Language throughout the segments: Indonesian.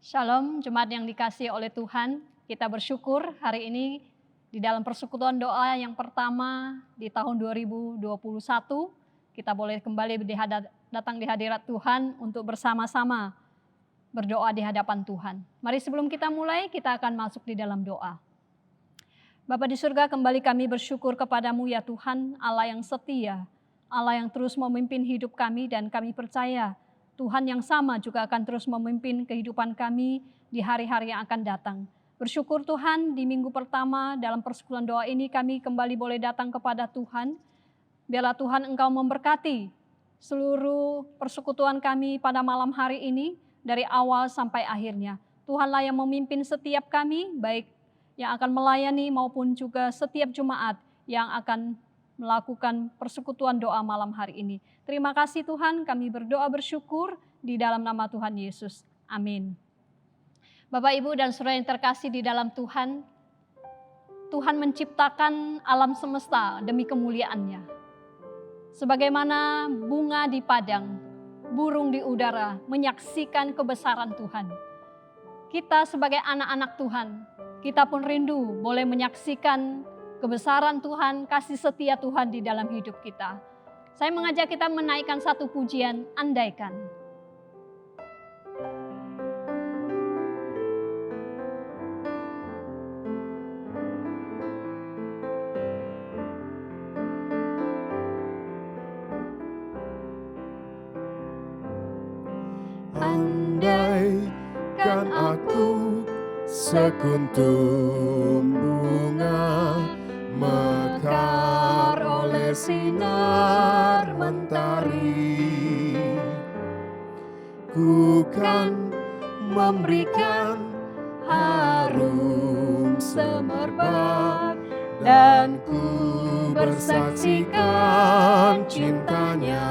Shalom, jemaat yang dikasihi oleh Tuhan. Kita bersyukur hari ini di dalam persekutuan doa yang pertama di tahun 2021. Kita boleh kembali datang di hadirat Tuhan untuk bersama-sama berdoa di hadapan Tuhan. Mari sebelum kita mulai, kita akan masuk di dalam doa. Bapa di surga, kembali kami bersyukur kepadamu ya Tuhan, Allah yang setia, Allah yang terus memimpin hidup kami, dan kami percaya Tuhan yang sama juga akan terus memimpin kehidupan kami di hari-hari yang akan datang. Bersyukur Tuhan, di minggu pertama dalam persekutuan doa ini kami kembali boleh datang kepada Tuhan. Biarlah Tuhan Engkau memberkati seluruh persekutuan kami pada malam hari ini dari awal sampai akhirnya. Tuhanlah yang memimpin setiap kami, baik yang akan melayani maupun juga setiap jemaat yang akan melakukan persekutuan doa malam hari ini. Terima kasih Tuhan, kami berdoa bersyukur di dalam nama Tuhan Yesus. Amin. Bapak, Ibu, dan saudara yang terkasih di dalam Tuhan, Tuhan menciptakan alam semesta demi kemuliaan-Nya. Sebagaimana bunga di padang, burung di udara menyaksikan kebesaran Tuhan. Kita sebagai anak-anak Tuhan, kita pun rindu boleh menyaksikan kebesaran Tuhan, kasih setia Tuhan di dalam hidup kita. Saya mengajak kita menaikkan satu pujian, andaikan. Andaikan aku sekuntum bunga mekar oleh sinar mentari, ku kan memberikan harum semerbak dan ku bersaksikan cintanya.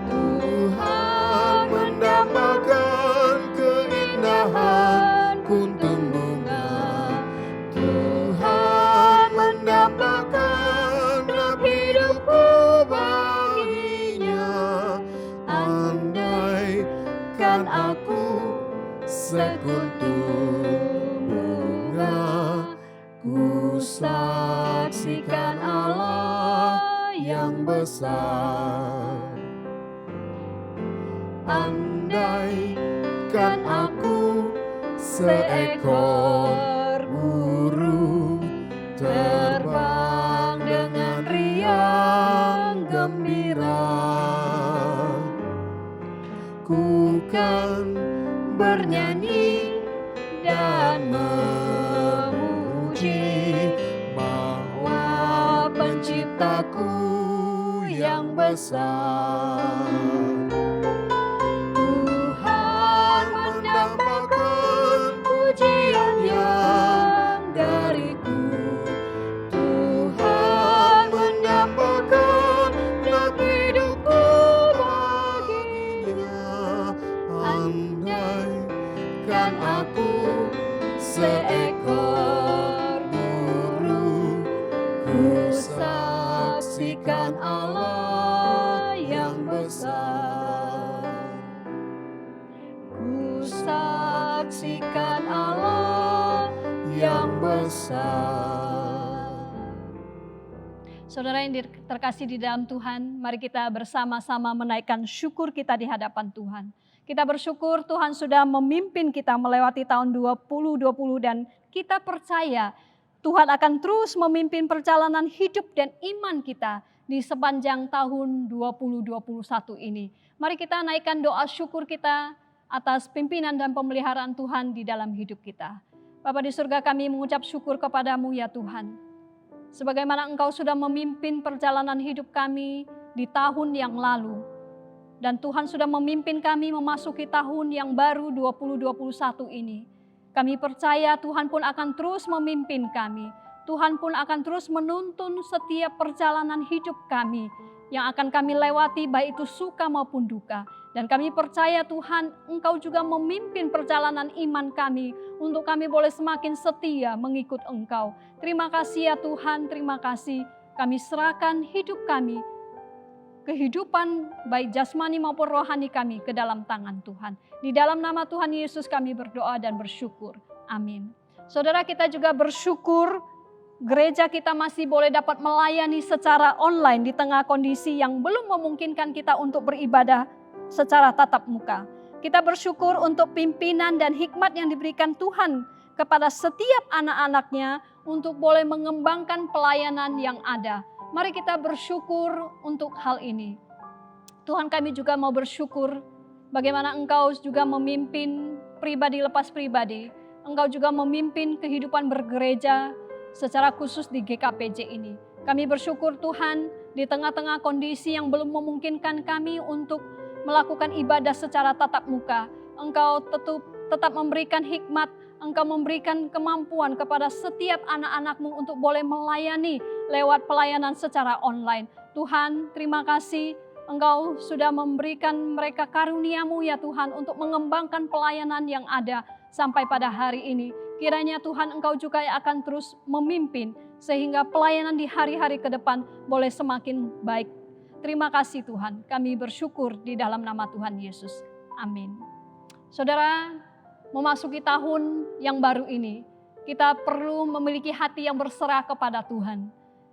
Tuhan mendambakan keindahan kuntum bunga, Tuhan mendambakan gelap hidupku baginya. Andaikan aku sekuntum bunga, ku saksikan Allah yang besar. Andaikan aku seekor burung terbang dengan riang gembira, ku kan bernyanyi dan memuji bahwa Penciptaku yang besar. Tuhan mendambakan pujian yang dariku, Tuhan mendambakan gelap hidupku baginya. Andaikan aku seekor burung, ku saksikan Allah yang besar. Ku saksikan Allah yang besar. Saudara yang terkasih di dalam Tuhan, mari kita bersama-sama menaikkan syukur kita di hadapan Tuhan. Kita bersyukur Tuhan sudah memimpin kita melewati tahun 2020 dan kita percaya Tuhan akan terus memimpin perjalanan hidup dan iman kita di sepanjang tahun 2021 ini. Mari kita naikkan doa syukur kita atas pimpinan dan pemeliharaan Tuhan di dalam hidup kita. Bapa di surga, kami mengucap syukur kepadamu ya Tuhan. Sebagaimana Engkau sudah memimpin perjalanan hidup kami di tahun yang lalu. Dan Tuhan sudah memimpin kami memasuki tahun yang baru 2021 ini. Kami percaya Tuhan pun akan terus memimpin kami. Tuhan pun akan terus menuntun setiap perjalanan hidup kami yang akan kami lewati, baik itu suka maupun duka. Dan kami percaya Tuhan, Engkau juga memimpin perjalanan iman kami untuk kami boleh semakin setia mengikut Engkau. Terima kasih ya Tuhan, terima kasih. Kami serahkan hidup kami kehidupan baik jasmani maupun rohani kami ke dalam tangan Tuhan. Di dalam nama Tuhan Yesus kami berdoa dan bersyukur. Amin. Saudara, kita juga bersyukur gereja kita masih boleh dapat melayani secara online di tengah kondisi yang belum memungkinkan kita untuk beribadah secara tatap muka. Kita bersyukur untuk pimpinan dan hikmat yang diberikan Tuhan kepada setiap anak-anaknya untuk boleh mengembangkan pelayanan yang ada. Mari kita bersyukur untuk hal ini. Tuhan, kami juga mau bersyukur bagaimana Engkau juga memimpin pribadi lepas pribadi. Engkau juga memimpin kehidupan bergereja secara khusus di GKPJ ini. Kami bersyukur Tuhan di tengah-tengah kondisi yang belum memungkinkan kami untuk melakukan ibadah secara tatap muka. Engkau tetap memberikan hikmat, Engkau memberikan kemampuan kepada setiap anak-anak-Mu untuk boleh melayani lewat pelayanan secara online. Tuhan, terima kasih Engkau sudah memberikan mereka karunia-Mu ya Tuhan untuk mengembangkan pelayanan yang ada sampai pada hari ini. Kiranya Tuhan Engkau juga akan terus memimpin sehingga pelayanan di hari-hari ke depan boleh semakin baik. Terima kasih Tuhan, kami bersyukur di dalam nama Tuhan Yesus. Amin. Saudara, memasuki tahun yang baru ini, kita perlu memiliki hati yang berserah kepada Tuhan.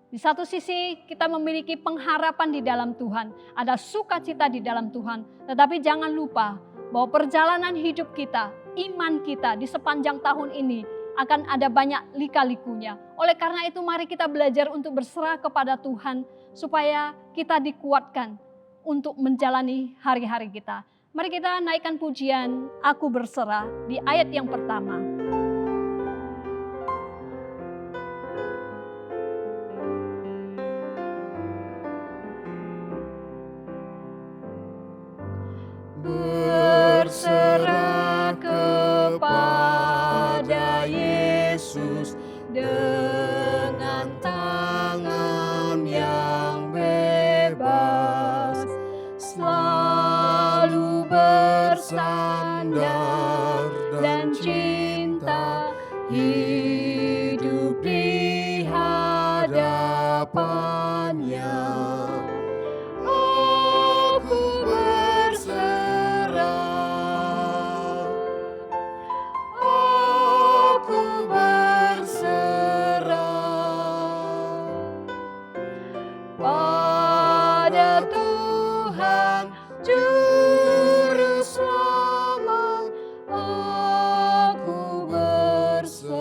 Di satu sisi kita memiliki pengharapan di dalam Tuhan, ada sukacita di dalam Tuhan. Tetapi jangan lupa bahwa perjalanan hidup kita, iman kita di sepanjang tahun ini akan ada banyak lika-likunya. Oleh karena itu mari kita belajar untuk berserah kepada Tuhan supaya kita dikuatkan untuk menjalani hari-hari kita. Mari kita naikkan pujian Aku Berserah di ayat yang pertama. Berserah kepada Yesus dengan tangan yang bebas, selalu bersandar dan cinta, hidup di hadapannya. Aku berserah, aku berserah pada Tuhan Juru Selamat. Aku berserah.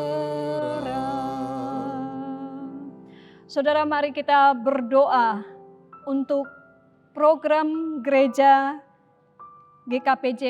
Saudara, mari kita berdoa untuk program gereja GKPJ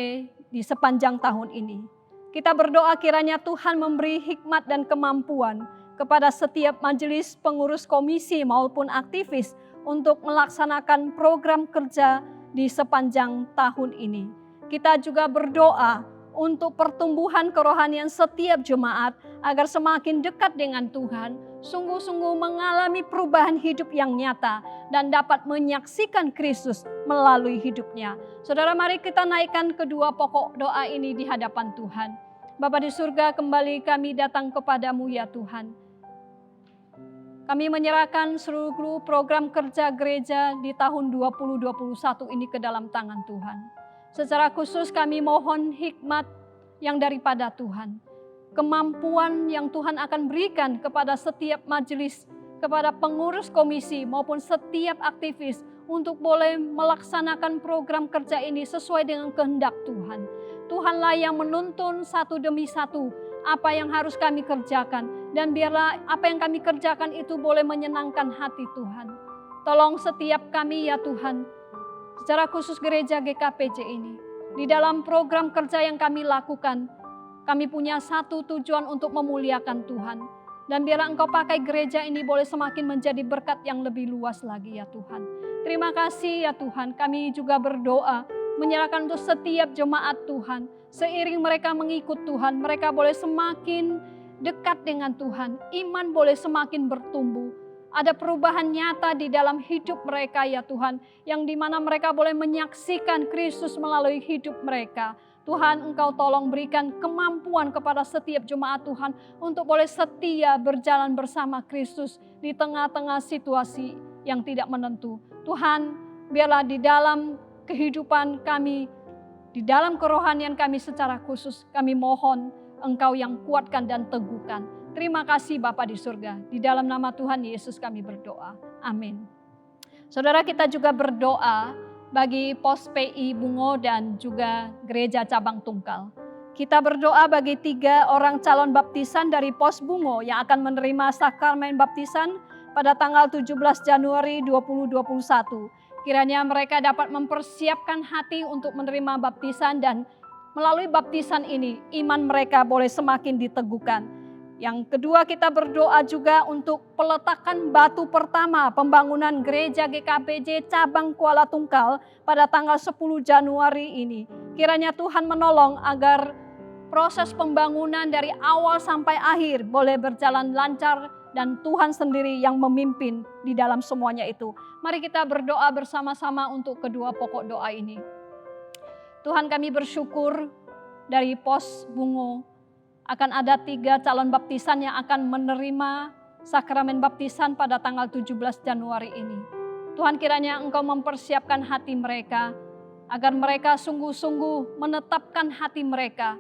di sepanjang tahun ini. Kita berdoa kiranya Tuhan memberi hikmat dan kemampuan kepada setiap majelis pengurus komisi maupun aktivis untuk melaksanakan program kerja di sepanjang tahun ini. Kita juga berdoa untuk pertumbuhan kerohanian setiap jemaat agar semakin dekat dengan Tuhan, sungguh-sungguh mengalami perubahan hidup yang nyata dan dapat menyaksikan Kristus melalui hidupnya. Saudara, mari kita naikkan kedua pokok doa ini di hadapan Tuhan. Bapa di surga, kembali kami datang kepadamu ya Tuhan. Kami menyerahkan seluruh program kerja gereja di tahun 2021 ini ke dalam tangan Tuhan. Secara khusus kami mohon hikmat yang daripada Tuhan. Kemampuan yang Tuhan akan berikan kepada setiap majelis, kepada pengurus komisi maupun setiap aktivis untuk boleh melaksanakan program kerja ini sesuai dengan kehendak Tuhan. Tuhanlah yang menuntun satu demi satu apa yang harus kami kerjakan. Dan biarlah apa yang kami kerjakan itu boleh menyenangkan hati Tuhan. Tolong setiap kami ya Tuhan, secara khusus gereja GKPJ ini. Di dalam program kerja yang kami lakukan, kami punya satu tujuan untuk memuliakan Tuhan. Dan biarlah Engkau pakai gereja ini boleh semakin menjadi berkat yang lebih luas lagi ya Tuhan. Terima kasih ya Tuhan, kami juga berdoa, menyerahkan untuk setiap jemaat Tuhan. Seiring mereka mengikut Tuhan, mereka boleh semakin dekat dengan Tuhan. Iman boleh semakin bertumbuh. Ada perubahan nyata di dalam hidup mereka ya Tuhan. Yang dimana mereka boleh menyaksikan Kristus melalui hidup mereka. Tuhan, Engkau tolong berikan kemampuan kepada setiap jemaat Tuhan untuk boleh setia berjalan bersama Kristus di tengah-tengah situasi yang tidak menentu. Tuhan, biarlah di dalam kehidupan kami, di dalam kerohanian kami secara khusus, kami mohon Engkau yang kuatkan dan teguhkan. Terima kasih Bapa di surga. Di dalam nama Tuhan Yesus kami berdoa. Amin. Saudara, kita juga berdoa bagi Pos PI Bungo dan juga Gereja Cabang Tungkal. Kita berdoa bagi 3 orang calon baptisan dari Pos Bungo yang akan menerima sakramen baptisan pada tanggal 17 Januari 2021. Kiranya mereka dapat mempersiapkan hati untuk menerima baptisan dan melalui baptisan ini iman mereka boleh semakin diteguhkan. Yang kedua, kita berdoa juga untuk peletakan batu pertama pembangunan gereja GKPJ cabang Kuala Tungkal pada tanggal 10 Januari ini. Kiranya Tuhan menolong agar proses pembangunan dari awal sampai akhir boleh berjalan lancar dan Tuhan sendiri yang memimpin di dalam semuanya itu. Mari kita berdoa bersama-sama untuk kedua pokok doa ini. Tuhan, kami bersyukur dari Pos Bungo akan ada 3 calon baptisan yang akan menerima sakramen baptisan pada tanggal 17 Januari ini. Tuhan, kiranya Engkau mempersiapkan hati mereka agar mereka sungguh-sungguh menetapkan hati mereka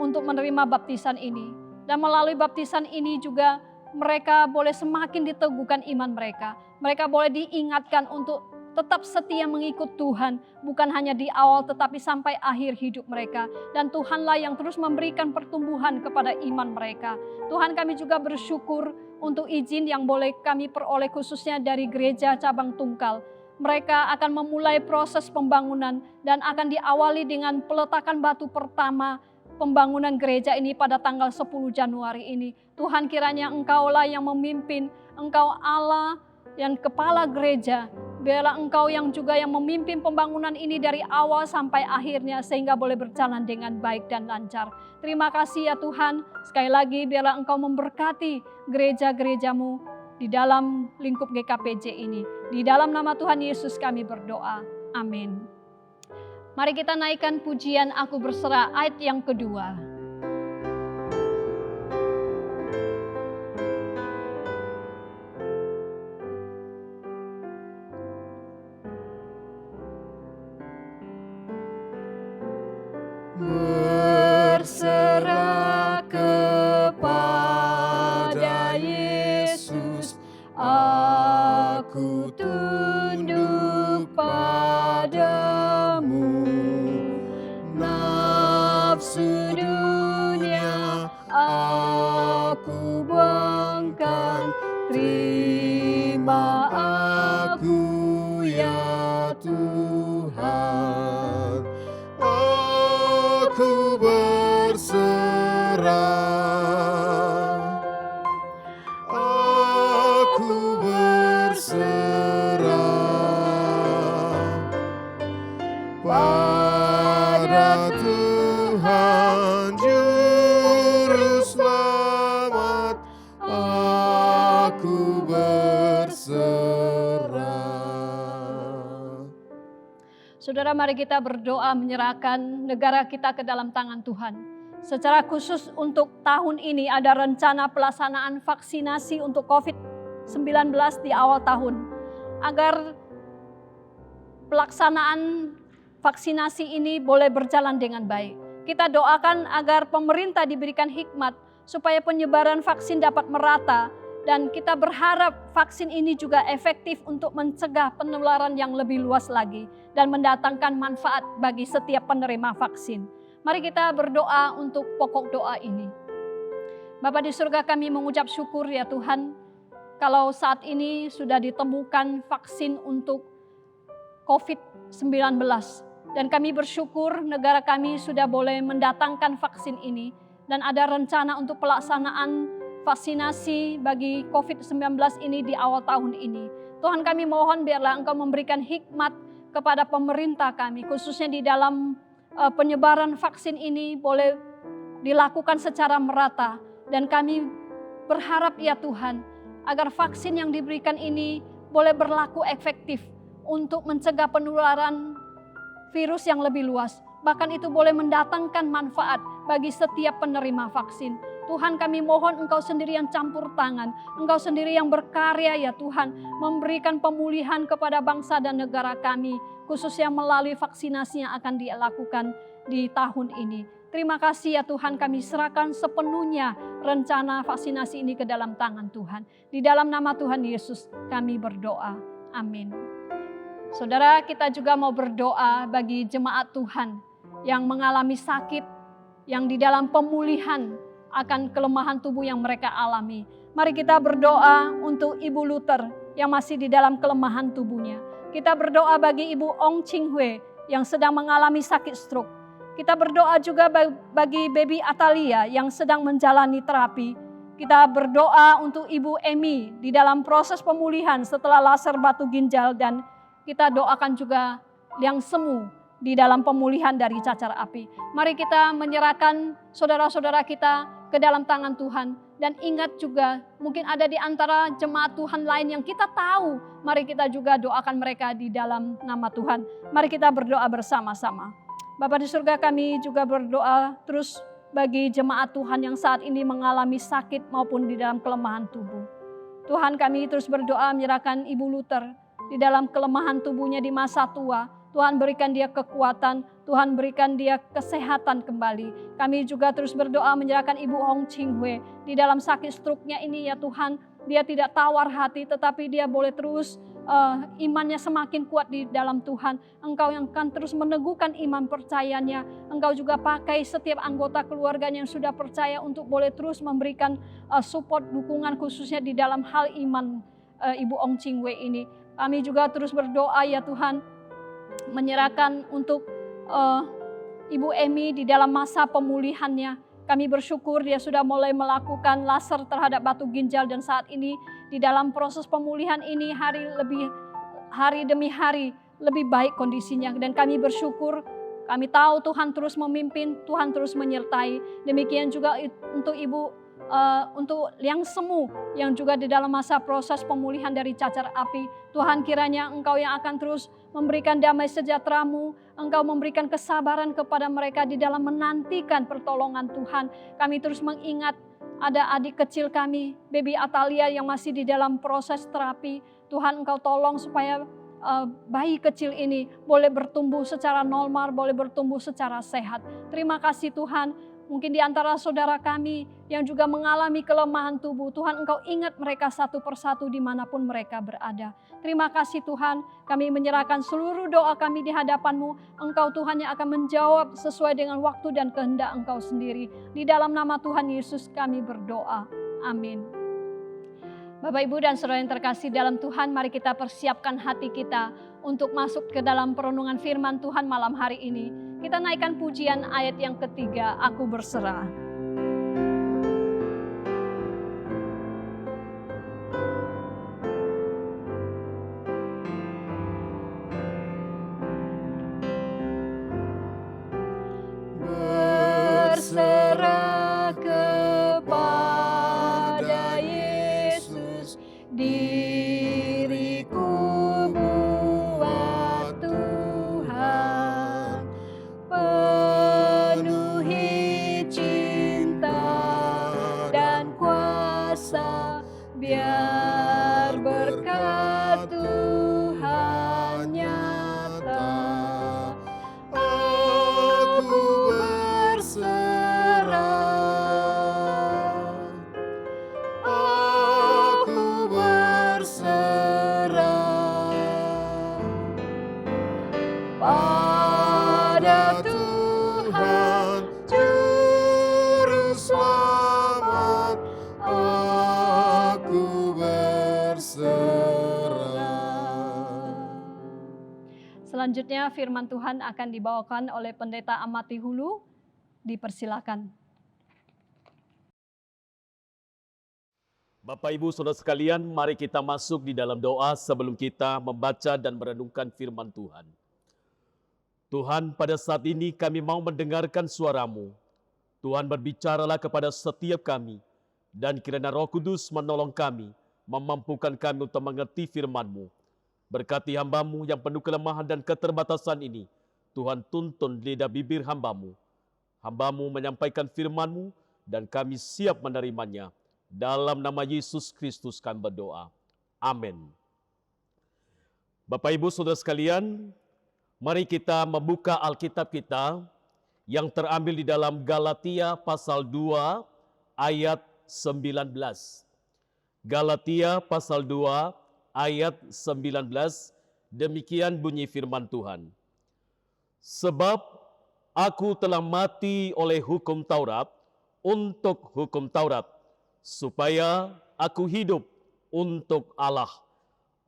untuk menerima baptisan ini. Dan melalui baptisan ini juga mereka boleh semakin diteguhkan iman mereka. Mereka boleh diingatkan untuk tetap setia mengikut Tuhan, bukan hanya di awal tetapi sampai akhir hidup mereka. Dan Tuhanlah yang terus memberikan pertumbuhan kepada iman mereka. Tuhan, kami juga bersyukur untuk izin yang boleh kami peroleh khususnya dari Gereja Cabang Tungkal. Mereka akan memulai proses pembangunan dan akan diawali dengan peletakan batu pertama pembangunan gereja ini pada tanggal 10 Januari ini. Tuhan, kiranya Engkaulah yang memimpin, Engkau Allah yang kepala gereja. Biarlah Engkau yang juga yang memimpin pembangunan ini dari awal sampai akhirnya sehingga boleh berjalan dengan baik dan lancar. Terima kasih ya Tuhan. Sekali lagi biarlah Engkau memberkati gereja-gerejamu di dalam lingkup GKPJ ini. Di dalam nama Tuhan Yesus kami berdoa. Amin. Mari kita naikkan pujian Aku Berserah ayat yang kedua. Berserah kepada Yesus, aku tunduk padamu. Nafsu dunia aku buangkan, terima aku ya Tuhan. Aku berserah, aku berserah pada Tuhan Juru Selamat. Aku berserah. Saudara, mari kita berdoa menyerahkan negara kita ke dalam tangan Tuhan. Secara khusus untuk tahun ini ada rencana pelaksanaan vaksinasi untuk COVID-19 di awal tahun. Agar pelaksanaan vaksinasi ini boleh berjalan dengan baik. Kita doakan agar pemerintah diberikan hikmat supaya penyebaran vaksin dapat merata. Dan kita berharap vaksin ini juga efektif untuk mencegah penularan yang lebih luas lagi dan mendatangkan manfaat bagi setiap penerima vaksin. Mari kita berdoa untuk pokok doa ini. Bapa di surga, kami mengucap syukur ya Tuhan, kalau saat ini sudah ditemukan vaksin untuk COVID-19. Dan kami bersyukur negara kami sudah boleh mendatangkan vaksin ini dan ada rencana untuk pelaksanaan vaksinasi bagi COVID-19 ini di awal tahun ini. Tuhan, kami mohon biarlah Engkau memberikan hikmat kepada pemerintah kami, khususnya di dalam penyebaran vaksin ini boleh dilakukan secara merata. Dan kami berharap ya Tuhan, agar vaksin yang diberikan ini boleh berlaku efektif untuk mencegah penularan virus yang lebih luas. Bahkan itu boleh mendatangkan manfaat bagi setiap penerima vaksin. Tuhan kami mohon Engkau sendiri yang campur tangan, Engkau sendiri yang berkarya ya Tuhan, memberikan pemulihan kepada bangsa dan negara kami, khususnya melalui vaksinasi yang akan dilakukan di tahun ini. Terima kasih ya Tuhan, kami serahkan sepenuhnya rencana vaksinasi ini ke dalam tangan Tuhan. Di dalam nama Tuhan Yesus kami berdoa. Amin. Saudara, kita juga mau berdoa bagi jemaat Tuhan yang mengalami sakit, yang di dalam pemulihan akan kelemahan tubuh yang mereka alami. Mari kita berdoa untuk Ibu Luther yang masih di dalam kelemahan tubuhnya. Kita berdoa bagi Ibu Ong Ching Hwe yang sedang mengalami sakit stroke. Kita berdoa juga bagi Baby Atalia yang sedang menjalani terapi. Kita berdoa untuk Ibu Emi di dalam proses pemulihan setelah laser batu ginjal, dan kita doakan juga yang semu di dalam pemulihan dari cacar api. Mari kita menyerahkan saudara-saudara kita ke dalam tangan Tuhan. Dan ingat juga, mungkin ada di antara jemaat Tuhan lain yang kita tahu. Mari kita juga doakan mereka di dalam nama Tuhan. Mari kita berdoa bersama-sama. Bapa di surga, kami juga berdoa terus bagi jemaat Tuhan yang saat ini mengalami sakit maupun di dalam kelemahan tubuh. Tuhan, kami terus berdoa menyerahkan Ibu Luther di dalam kelemahan tubuhnya di masa tua. Tuhan berikan dia kekuatan, Tuhan berikan dia kesehatan kembali. Kami juga terus berdoa menyerahkan Ibu Ong Ching Hwe di dalam sakit stroke-nya ini ya Tuhan. Dia tidak tawar hati, tetapi dia boleh terus imannya semakin kuat di dalam Tuhan. Engkau yang akan terus meneguhkan iman percayanya. Engkau juga pakai setiap anggota keluarganya yang sudah percaya untuk boleh terus memberikan support, dukungan khususnya di dalam hal iman Ibu Ong Ching Hwe ini. Kami juga terus berdoa ya Tuhan, menyerahkan untuk Ibu Emi di dalam masa pemulihannya. Kami bersyukur dia sudah mulai melakukan laser terhadap batu ginjal, dan saat ini di dalam proses pemulihan ini hari demi hari lebih baik kondisinya. Dan kami bersyukur, kami tahu Tuhan terus memimpin, Tuhan terus menyertai. Demikian juga untuk untuk yang semu yang juga di dalam masa proses pemulihan dari cacar api. Tuhan, kiranya Engkau yang akan terus memberikan damai sejahtera-Mu, Engkau memberikan kesabaran kepada mereka di dalam menantikan pertolongan Tuhan. Kami terus mengingat ada adik kecil kami, Baby Atalia yang masih di dalam proses terapi. Tuhan, Engkau tolong supaya bayi kecil ini boleh bertumbuh secara normal, boleh bertumbuh secara sehat. Terima kasih Tuhan. Mungkin di antara saudara kami yang juga mengalami kelemahan tubuh, Tuhan Engkau ingat mereka satu persatu dimanapun mereka berada. Terima kasih Tuhan, kami menyerahkan seluruh doa kami di hadapan-Mu. Engkau Tuhan yang akan menjawab sesuai dengan waktu dan kehendak Engkau sendiri. Di dalam nama Tuhan Yesus kami berdoa. Amin. Bapak, Ibu, dan saudara yang terkasih dalam Tuhan, mari kita persiapkan hati kita untuk masuk ke dalam perenungan firman Tuhan malam hari ini. Kita naikkan pujian ayat yang ketiga, Aku Berserah. Berserah kepada Yesus, diriku buat Tuhan, penuhi cinta dan kuasa, biar berkat Tuhan nyata. Aku berserah, aku berserah pada Tuhan Juru Selamat. Aku berserah. Selanjutnya firman Tuhan akan dibawakan oleh Pendeta Amati Hulu. Dipersilakan. Bapak, Ibu, Saudara sekalian, mari kita masuk di dalam doa sebelum kita membaca dan merenungkan firman Tuhan. Tuhan, pada saat ini kami mau mendengarkan suara-Mu. Tuhan, berbicaralah kepada setiap kami, dan kiranya Roh Kudus menolong kami, memampukan kami untuk mengerti firman-Mu. Berkati hamba-Mu yang penuh kelemahan dan keterbatasan ini. Tuhan, tuntun lidah bibir hamba-Mu. Hamba-Mu menyampaikan firman-Mu, dan kami siap menerimanya. Dalam nama Yesus Kristus kami berdoa. Amin. Bapak Ibu Saudara sekalian, mari kita membuka Alkitab kita yang terambil di dalam Galatia pasal 2 ayat 19. Galatia pasal 2 ayat 19, demikian bunyi firman Tuhan. Sebab aku telah mati oleh hukum Taurat untuk hukum Taurat, supaya aku hidup untuk Allah.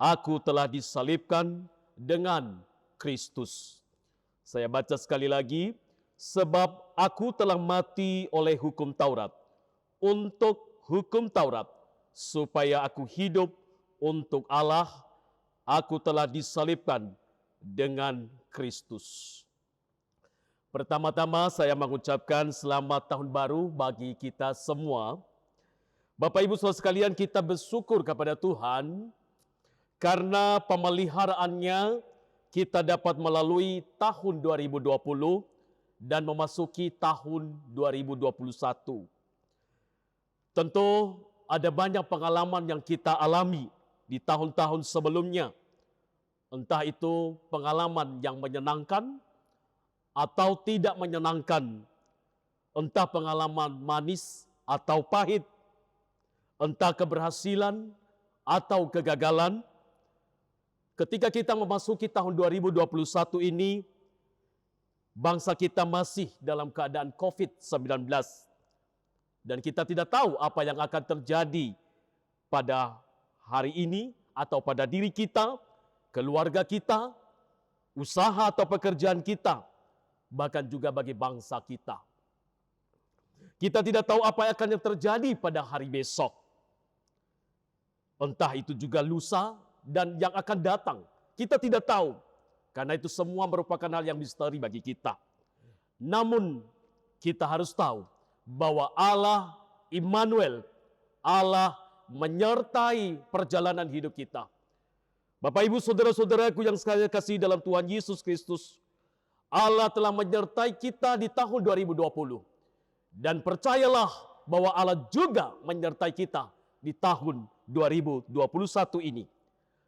Aku telah disalibkan dengan Kristus. Saya baca sekali lagi. Sebab aku telah mati oleh hukum Taurat, untuk hukum Taurat, supaya aku hidup untuk Allah. Aku telah disalibkan dengan Kristus. Pertama-tama saya mengucapkan selamat tahun baru bagi kita semua. Bapak Ibu Saudara sekalian, kita bersyukur kepada Tuhan karena pemeliharaannya kita dapat melalui tahun 2020 dan memasuki tahun 2021. Tentu ada banyak pengalaman yang kita alami di tahun-tahun sebelumnya. Entah itu pengalaman yang menyenangkan atau tidak menyenangkan. Entah pengalaman manis atau pahit. Entah keberhasilan atau kegagalan. Ketika kita memasuki tahun 2021 ini, bangsa kita masih dalam keadaan COVID-19. Dan kita tidak tahu apa yang akan terjadi pada hari ini atau pada diri kita, keluarga kita, usaha atau pekerjaan kita, bahkan juga bagi bangsa kita. Kita tidak tahu apa yang akan terjadi pada hari besok. Entah itu juga lusa dan yang akan datang. Kita tidak tahu. Karena itu semua merupakan hal yang misteri bagi kita. Namun kita harus tahu bahwa Allah Immanuel, Allah menyertai perjalanan hidup kita. Bapak Ibu Saudara-saudaraku yang sekalian kasih dalam Tuhan Yesus Kristus, Allah telah menyertai kita di tahun 2020. Dan percayalah bahwa Allah juga menyertai kita di tahun 2021 ini.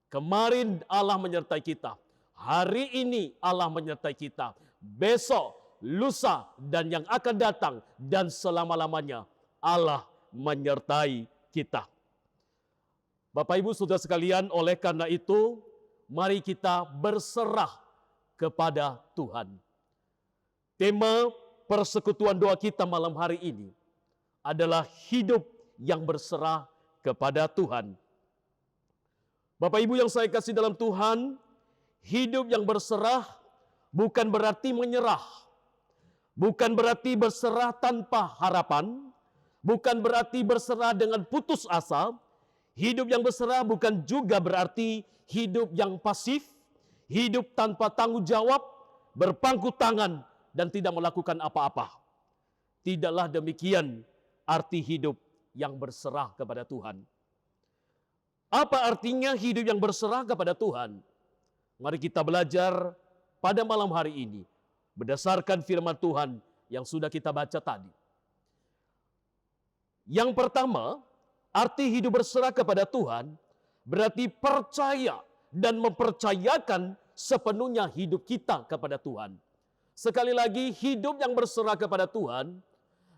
Kemarin Allah menyertai kita. Hari ini Allah menyertai kita. Besok, lusa, dan yang akan datang, dan selama-lamanya Allah menyertai kita. Bapak Ibu Saudara sekalian, oleh karena itu, mari kita berserah kepada Tuhan. Tema persekutuan doa kita malam hari ini adalah hidup yang berserah kepada Tuhan. Bapak Ibu yang saya kasih dalam Tuhan, hidup yang berserah bukan berarti menyerah. Bukan berarti berserah tanpa harapan. Bukan berarti berserah dengan putus asa. Hidup yang berserah bukan juga berarti hidup yang pasif. Hidup tanpa tanggung jawab, berpangku tangan, dan tidak melakukan apa-apa. Tidaklah demikian arti hidup yang berserah kepada Tuhan. Apa artinya hidup yang berserah kepada Tuhan? Mari kita belajar pada malam hari ini berdasarkan firman Tuhan yang sudah kita baca tadi. Yang pertama, arti hidup berserah kepada Tuhan berarti percaya dan mempercayakan sepenuhnya hidup kita kepada Tuhan. Sekali lagi, hidup yang berserah kepada Tuhan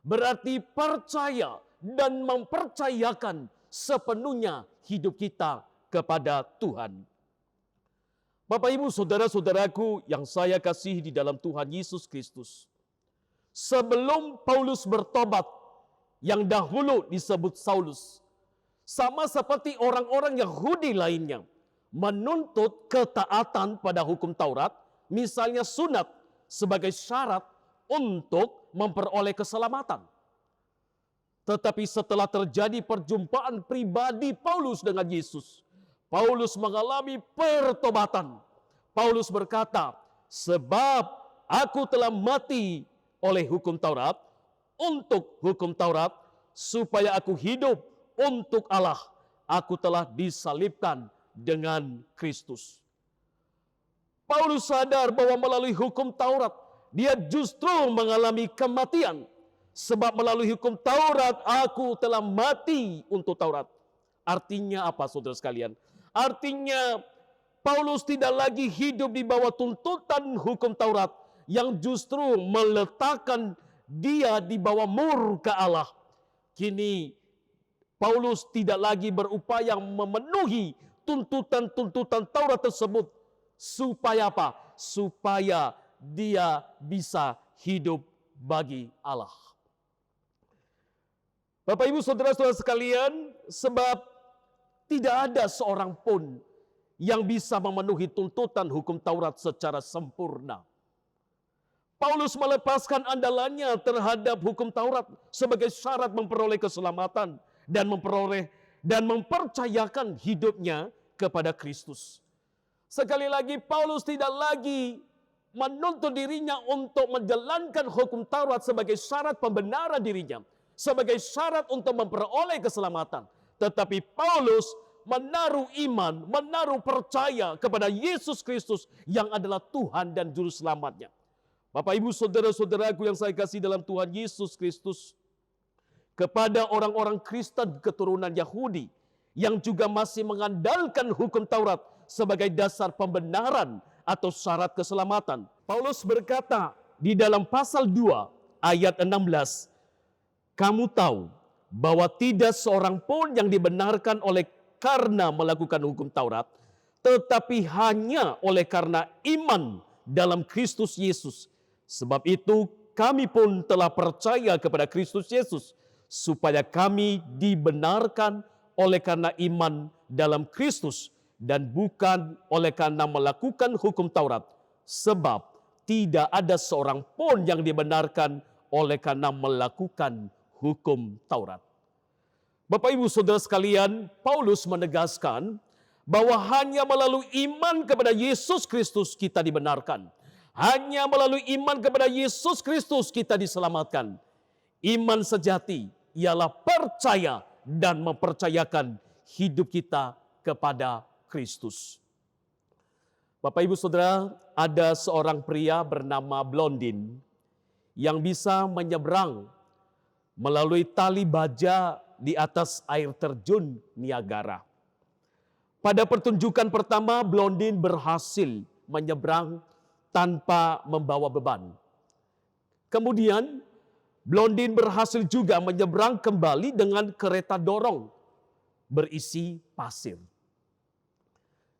berarti percaya dan mempercayakan sepenuhnya hidup kita kepada Tuhan. Bapak Ibu Saudara-saudaraku yang saya kasih di dalam Tuhan Yesus Kristus. Sebelum Paulus bertobat, yang dahulu disebut Saulus, sama seperti orang-orang Yahudi lainnya, menuntut ketaatan pada hukum Taurat, misalnya sunat sebagai syarat untuk memperoleh keselamatan. Tetapi setelah terjadi perjumpaan pribadi Paulus dengan Yesus, Paulus mengalami pertobatan. Paulus berkata, sebab aku telah mati oleh hukum Taurat, untuk hukum Taurat, supaya aku hidup untuk Allah. Aku telah disalibkan dengan Kristus. Paulus sadar bahwa melalui hukum Taurat, dia justru mengalami kematian. Sebab melalui hukum Taurat, aku telah mati untuk Taurat. Artinya apa, saudara sekalian? Artinya Paulus tidak lagi hidup di bawah tuntutan hukum Taurat yang justru meletakkan dia di bawah murka Allah. Kini Paulus tidak lagi berupaya memenuhi tuntutan-tuntutan Taurat tersebut. Supaya apa? Supaya dia bisa hidup bagi Allah. Bapak Ibu Saudara-saudara sekalian, sebab tidak ada seorang pun yang bisa memenuhi tuntutan hukum Taurat secara sempurna. Paulus melepaskan andalannya terhadap hukum Taurat sebagai syarat memperoleh keselamatan dan mempercayakan hidupnya kepada Kristus. Sekali lagi, Paulus tidak lagi menuntut dirinya untuk menjalankan hukum Taurat sebagai syarat pembenaran dirinya, sebagai syarat untuk memperoleh keselamatan. Tetapi Paulus menaruh iman, menaruh percaya kepada Yesus Kristus yang adalah Tuhan dan Juru Selamatnya. Bapak Ibu Saudara-saudaraku yang saya kasih dalam Tuhan Yesus Kristus, kepada orang-orang Kristen keturunan Yahudi yang juga masih mengandalkan hukum Taurat sebagai dasar pembenaran atau syarat keselamatan. Paulus berkata di dalam pasal 2 ayat 16, kamu tahu bahwa tidak seorang pun yang dibenarkan oleh karena melakukan hukum Taurat, tetapi hanya oleh karena iman dalam Kristus Yesus. Sebab itu kami pun telah percaya kepada Kristus Yesus, supaya kami dibenarkan oleh karena iman dalam Kristus, dan bukan oleh karena melakukan hukum Taurat. Sebab tidak ada seorang pun yang dibenarkan oleh karena melakukan hukum Taurat. Bapak Ibu Saudara sekalian, Paulus menegaskan bahwa hanya melalui iman kepada Yesus Kristus kita dibenarkan. Hanya melalui iman kepada Yesus Kristus kita diselamatkan. Iman sejati ialah percaya dan mempercayakan hidup kita kepada Kristus. Bapak Ibu Saudara, ada seorang pria bernama Blondin yang bisa menyeberang melalui tali baja di atas air terjun Niagara. Pada pertunjukan pertama, Blondin berhasil menyeberang tanpa membawa beban. Kemudian, Blondin berhasil juga menyeberang kembali dengan kereta dorong berisi pasir.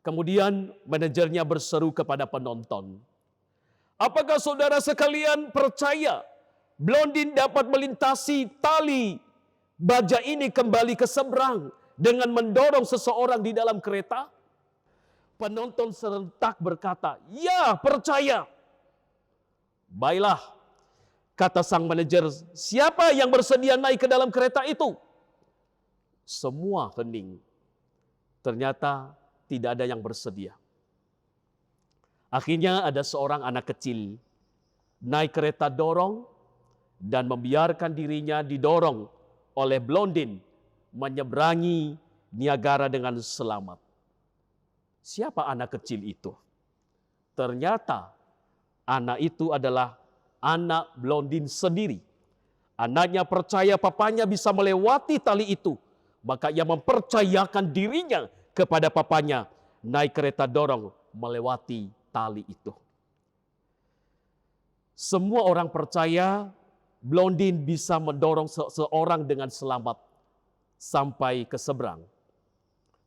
Kemudian manajernya berseru kepada penonton, apakah saudara sekalian percaya Blondin dapat melintasi tali baja ini kembali ke seberang dengan mendorong seseorang di dalam kereta? Penonton serentak berkata, ya, percaya. Baiklah, kata sang manajer, siapa yang bersedia naik ke dalam kereta itu? Semua hening. Ternyata tidak ada yang bersedia. Akhirnya ada seorang anak kecil naik kereta dorong dan membiarkan dirinya didorong oleh Blondin menyeberangi Niagara dengan selamat. Siapa anak kecil itu? Ternyata anak itu adalah anak Blondin sendiri. Anaknya percaya papanya bisa melewati tali itu, maka ia mempercayakan dirinya kepada papanya naik kereta dorong melewati tali itu. Semua orang percaya Blondin bisa mendorong seseorang dengan selamat sampai ke seberang.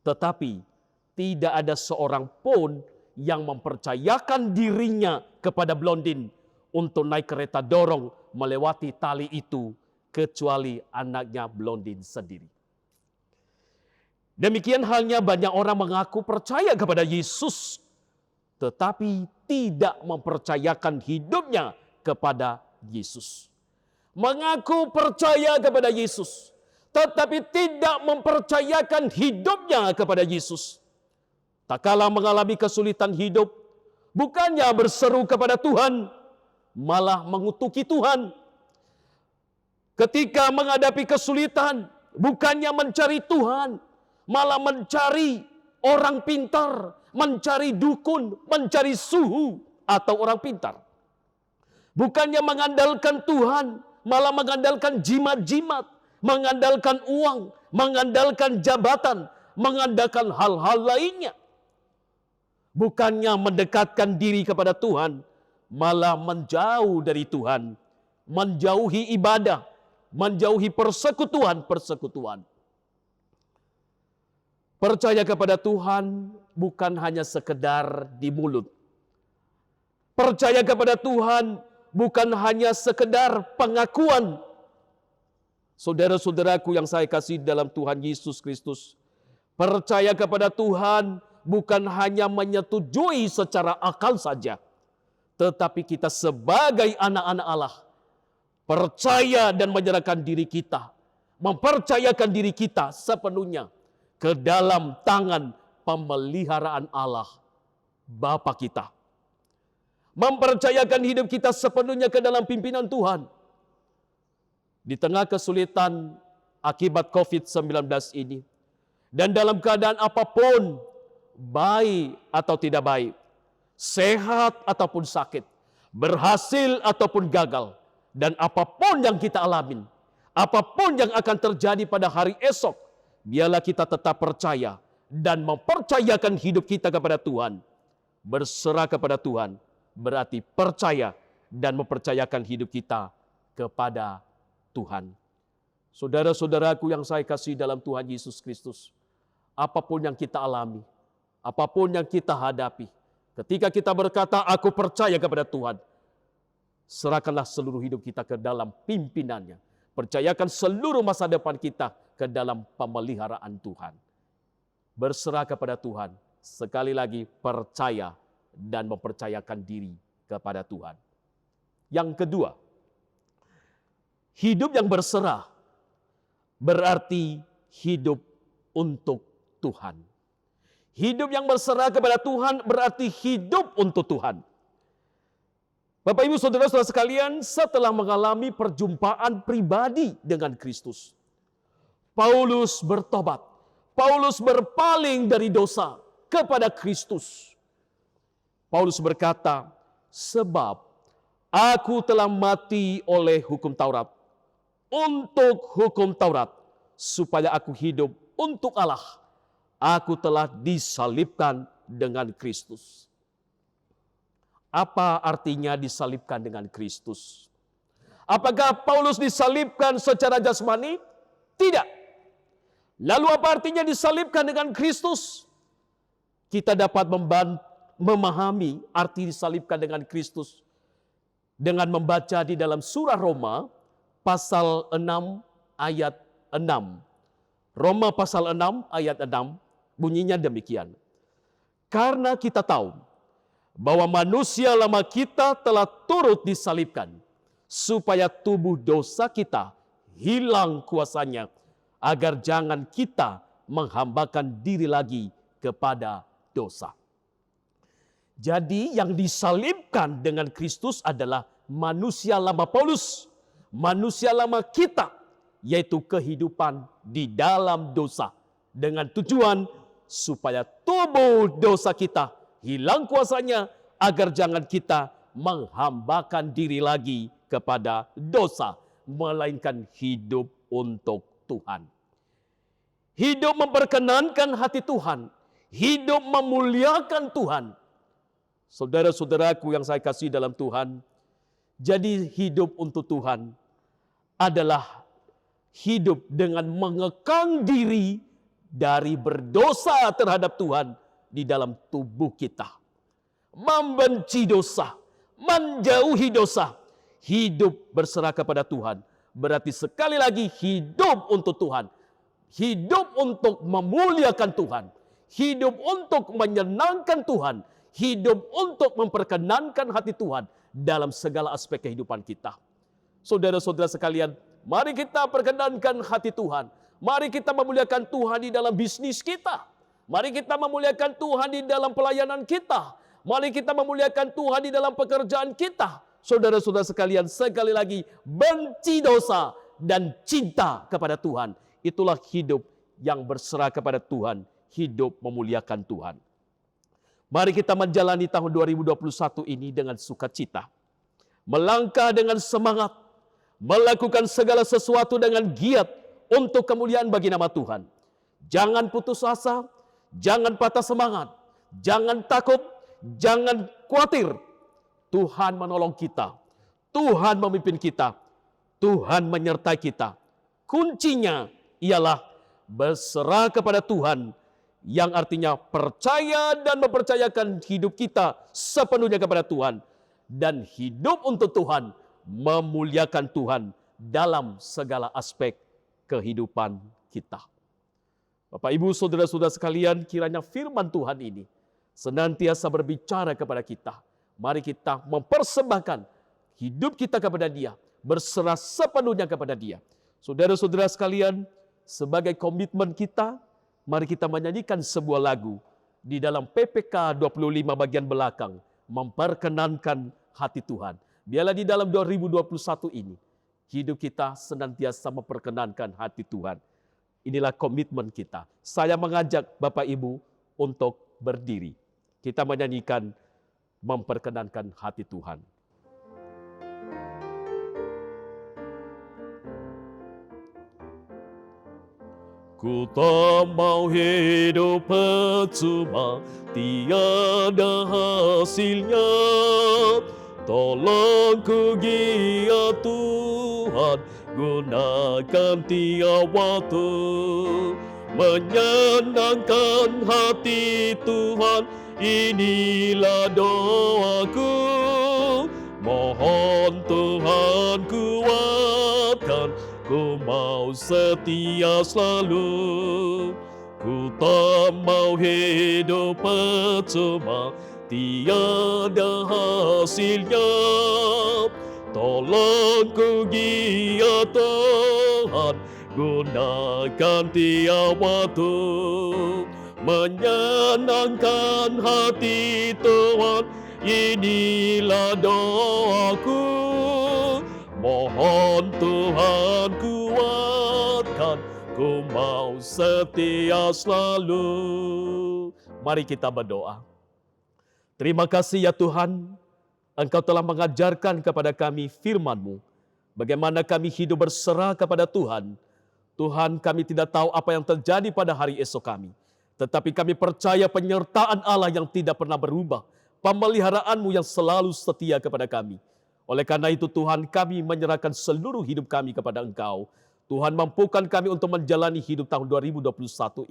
Tetapi tidak ada seorang pun yang mempercayakan dirinya kepada Blondin untuk naik kereta dorong melewati tali itu kecuali anaknya Blondin sendiri. Demikian halnya banyak orang mengaku percaya kepada Yesus, tetapi tidak mempercayakan hidupnya kepada Yesus. Mengaku percaya kepada Yesus, tetapi tidak mempercayakan hidupnya kepada Yesus. Tak kala mengalami kesulitan hidup, bukannya berseru kepada Tuhan, malah mengutuki Tuhan. Ketika menghadapi kesulitan, bukannya mencari Tuhan, malah mencari orang pintar, mencari dukun, mencari suhu atau orang pintar. Bukannya mengandalkan Tuhan, malah mengandalkan jimat-jimat, mengandalkan uang, mengandalkan jabatan, mengandalkan hal-hal lainnya. Bukannya mendekatkan diri kepada Tuhan, malah menjauh dari Tuhan, menjauhi ibadah, menjauhi persekutuan-persekutuan. Percaya kepada Tuhan bukan hanya sekedar di mulut. Percaya kepada Tuhan bukan hanya sekedar pengakuan. Saudara-saudaraku yang saya kasih dalam Tuhan Yesus Kristus, percaya kepada Tuhan bukan hanya menyetujui secara akal saja, tetapi kita sebagai anak-anak Allah percaya dan menyerahkan diri kita, mempercayakan diri kita sepenuhnya ke dalam tangan pemeliharaan Allah, Bapa kita. Mempercayakan hidup kita sepenuhnya ke dalam pimpinan Tuhan. Di tengah kesulitan akibat COVID-19 ini, dan dalam keadaan apapun, baik atau tidak baik, sehat ataupun sakit, berhasil ataupun gagal, dan apapun yang kita alamin, apapun yang akan terjadi pada hari esok, biarlah kita tetap percaya dan mempercayakan hidup kita kepada Tuhan. Berserah kepada Tuhan berarti percaya dan mempercayakan hidup kita kepada Tuhan. Saudara-saudaraku yang saya kasih dalam Tuhan Yesus Kristus, apapun yang kita alami, apapun yang kita hadapi, ketika kita berkata, aku percaya kepada Tuhan, serahkanlah seluruh hidup kita ke dalam pimpinannya. Percayakan seluruh masa depan kita ke dalam pemeliharaan Tuhan. Berserah kepada Tuhan, sekali lagi percaya dan mempercayakan diri kepada Tuhan. Yang kedua, hidup yang berserah berarti hidup untuk Tuhan. Hidup yang berserah kepada Tuhan berarti hidup untuk Tuhan. Bapak Ibu Saudara-saudara sekalian, setelah mengalami perjumpaan pribadi dengan Kristus, Paulus bertobat. Paulus berpaling dari dosa kepada Kristus. Paulus berkata, sebab aku telah mati oleh hukum Taurat, untuk hukum Taurat, supaya aku hidup untuk Allah. Aku telah disalibkan dengan Kristus. Apa artinya disalibkan dengan Kristus? Apakah Paulus disalibkan secara jasmani? Tidak. Lalu apa artinya disalibkan dengan Kristus? Kita dapat memahami arti disalibkan dengan Kristus dengan membaca di dalam surah Roma pasal 6 ayat 6. Roma pasal 6 ayat 6 bunyinya demikian. Karena kita tahu bahwa manusia lama kita telah turut disalibkan, supaya tubuh dosa kita hilang kuasanya, agar jangan kita menghambakan diri lagi kepada dosa. Jadi yang disalibkan dengan Kristus adalah manusia lama Paulus, manusia lama kita, yaitu kehidupan di dalam dosa, dengan tujuan supaya tubuh dosa kita hilang kuasanya, agar jangan kita menghambakan diri lagi kepada dosa, melainkan hidup untuk Tuhan. Hidup memperkenankan hati Tuhan, hidup memuliakan Tuhan. Saudara-saudaraku yang saya kasih dalam Tuhan, jadi hidup untuk Tuhan adalah hidup dengan mengekang diri dari berdosa terhadap Tuhan di dalam tubuh kita. Membenci dosa, menjauhi dosa, hidup berserah kepada Tuhan. Berarti sekali lagi hidup untuk Tuhan. Hidup untuk memuliakan Tuhan. Hidup untuk menyenangkan Tuhan. Hidup untuk memperkenankan hati Tuhan dalam segala aspek kehidupan kita. Saudara-saudara sekalian, mari kita perkenankan hati Tuhan. Mari kita memuliakan Tuhan di dalam bisnis kita. Mari kita memuliakan Tuhan di dalam pelayanan kita. Mari kita memuliakan Tuhan di dalam pekerjaan kita. Saudara-saudara sekalian, sekali lagi, benci dosa dan cinta kepada Tuhan. Itulah hidup yang berserah kepada Tuhan, hidup memuliakan Tuhan. Mari kita menjalani tahun 2021 ini dengan sukacita. Melangkah dengan semangat, melakukan segala sesuatu dengan giat untuk kemuliaan bagi nama Tuhan. Jangan putus asa, jangan patah semangat, jangan takut, jangan khawatir. Tuhan menolong kita, Tuhan memimpin kita, Tuhan menyertai kita. Kuncinya ialah berserah kepada Tuhan, yang artinya percaya dan mempercayakan hidup kita sepenuhnya kepada Tuhan. Dan hidup untuk Tuhan, memuliakan Tuhan dalam segala aspek kehidupan kita. Bapak, Ibu, saudara-saudara sekalian, kiranya firman Tuhan ini senantiasa berbicara kepada kita. Mari kita mempersembahkan hidup kita kepada Dia, berserah sepenuhnya kepada Dia. Saudara-saudara sekalian, sebagai komitmen kita, mari kita menyanyikan sebuah lagu di dalam PPK 25 bagian belakang, memperkenankan hati Tuhan. Biarlah di dalam 2021 ini, hidup kita senantiasa memperkenankan hati Tuhan. Inilah komitmen kita. Saya mengajak Bapak Ibu untuk berdiri. Kita menyanyikan memperkenankan hati Tuhan. Ku tak mau hidup percuma, tiada hasilnya. Tolong ku giat Tuhan, gunakan tiap waktu. Menyenangkan hati Tuhan, inilah doaku. Mohon Tuhan kuatkan, ku mau setia selalu. Ku tak mau hidup percuma, tiada hasilnya. Tolong ku giat Tuhan, gunakan tiap waktu. Menyenangkan hati Tuhan, inilah doaku. Mohon Tuhan kuatkan, ku mau setia selalu. Mari kita berdoa. Terima kasih ya Tuhan, Engkau telah mengajarkan kepada kami firman-Mu, bagaimana kami hidup berserah kepada Tuhan. Tuhan, kami tidak tahu apa yang terjadi pada hari esok kami, tetapi kami percaya penyertaan Allah yang tidak pernah berubah, pemeliharaan-Mu yang selalu setia kepada kami. Oleh karena itu Tuhan, kami menyerahkan seluruh hidup kami kepada Engkau. Tuhan, mampukan kami untuk menjalani hidup tahun 2021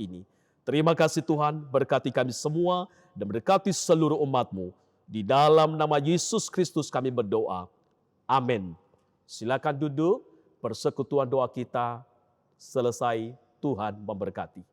ini. Terima kasih Tuhan, berkati kami semua dan berkati seluruh umat-Mu. Di dalam nama Yesus Kristus kami berdoa. Amin. Silakan duduk, persekutuan doa kita selesai. Tuhan memberkati.